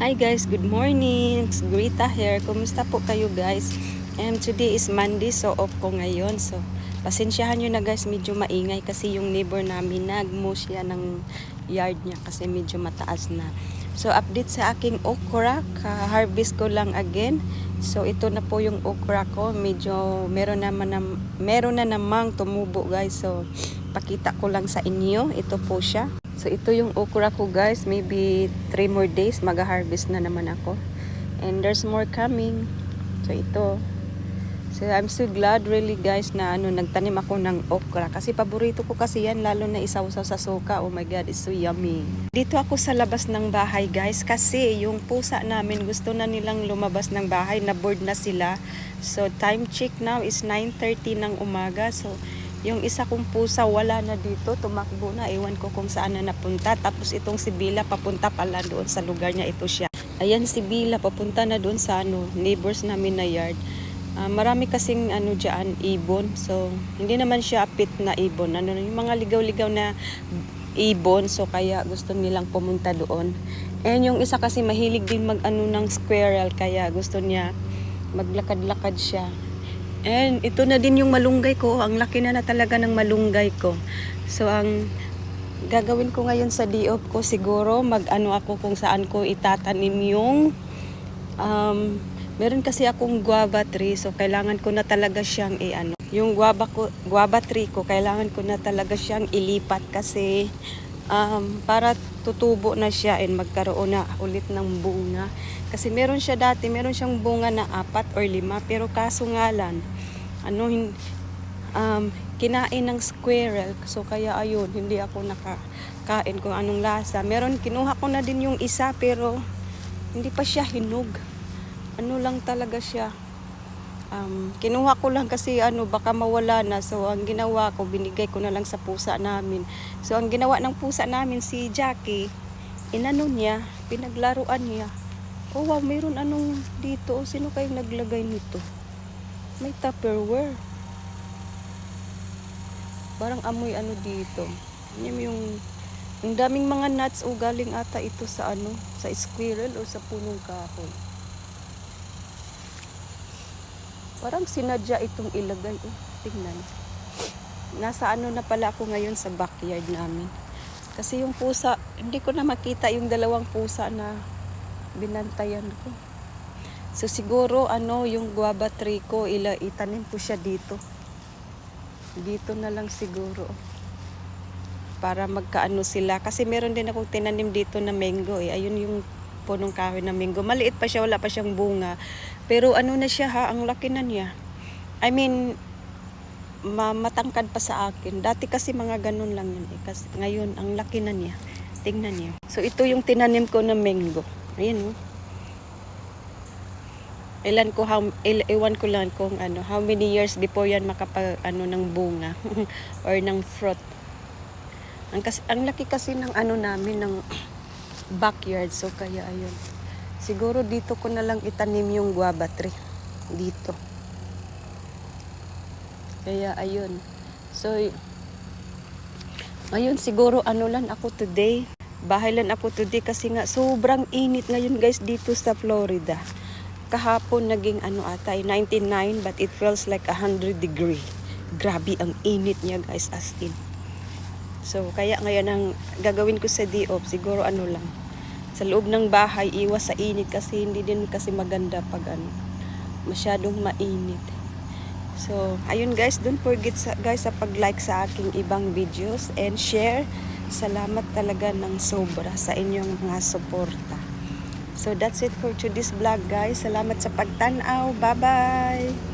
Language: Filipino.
Hi guys, good morning. It's Greta here. Kumusta po kayo guys? Today is Monday, so off ko ngayon. So, pasensyahan nyo na guys, medyo maingay kasi yung neighbor namin nag-mow siya ng yard niya kasi medyo mataas na. So, update sa aking okra. Harvest ko lang again. So, ito na po yung okra ko. Medyo meron na namang tumubo guys. So, pakita ko lang sa inyo. Ito po siya. So ito yung okra ko guys, maybe 3 more days mag-harvest na naman ako. And there's more coming. So ito. So I'm so glad really guys na nagtanim ako ng okra kasi paborito ko kasi yan, lalo na isawsaw sa suka. Oh my god, it's so yummy. Dito ako sa labas ng bahay guys kasi yung pusa namin gusto na nilang lumabas ng bahay, na bored na sila. So time check now is 9:30 ng umaga. So yung isa kong pusa wala na dito, tumakbo na, ewan ko kung saan na napunta. Tapos itong si Bila papunta pala doon sa lugar niya, ito siya. Ayan si Bila papunta na doon sa neighbors namin na yard. Marami kasing diyan ibon. So hindi naman siya apit na ibon. Yung mga ligaw-ligaw na ibon, so kaya gusto nilang pumunta doon. And yung isa kasi mahilig din ng squirrel, kaya gusto niya maglakad-lakad siya. And ito na din yung malunggay ko. Ang laki na talaga ng malunggay ko. So ang gagawin ko ngayon sa day-off ko, siguro ako kung saan ko itatanim yung meron kasi akong guava tree. So kailangan ko na talaga siyang yung guava tree ko, kailangan ko na talaga siyang ilipat kasi para tutubo na siya and magkaroon na ulit ng bunga. Kasi meron siyang bunga na 4 or 5, pero kaso nga lang, kinain ng squirrel. So kaya ayun, hindi ako nakakain kung anong lasa. Kinuha ko na din yung isa, pero hindi pa siya hinog. Lang talaga siya. Kinuha ko lang kasi baka mawala na. So ang ginawa ko, binigay ko na lang sa pusa namin. So ang ginawa ng pusa namin, si Jackie, pinaglaruan niya. Oh wow, mayroon dito. Sino kayong naglagay nito? May Tupperware. Parang amoy dito. Yung daming mga nuts galing ata ito sa sa squirrel o sa punong kahoy. Parang sinadya itong ilagay. Tingnan. Nasa na pala ako ngayon sa backyard namin. Kasi yung pusa, hindi ko na makita yung dalawang pusa na binantayan ko. So siguro yung guava tree ko, itanim ko siya dito. Dito na lang siguro. Para magkaano sila. Kasi meron din akong tinanim dito na mango Ayun yung punong kahoy na mango. Maliit pa siya, wala pa siyang bunga. Pero na siya ang laki na niya. I mean, matangkad pa sa akin. Dati kasi mga ganun lang yan Kasi ngayon, ang laki na niya. Tingnan niyo. So ito yung tinanim ko na mango. Ayan Ewan ko lang kung how many years before yan ng bunga or ng fruit. Ang laki kasi ng namin ng backyard, so kaya ayun. Siguro dito ko na lang itanim yung guava tree dito. Kaya ayun. So ngayon siguro lang ako today. Bahay lang ako today kasi nga sobrang init ngayon guys dito sa Florida. Kahapon naging 99, but it feels like 100 degree. Grabe ang init niya guys, as in. So kaya ngayon ang gagawin ko sa day off, siguro lang. Sa loob ng bahay, iwas sa init kasi hindi din kasi maganda pag masyadong mainit. So ayun guys, don't forget guys sa pag-like sa aking ibang videos and share. Salamat talaga ng sobra sa inyong mga suporta. So that's it for today's vlog guys. Salamat sa pagtanaw. Bye-bye!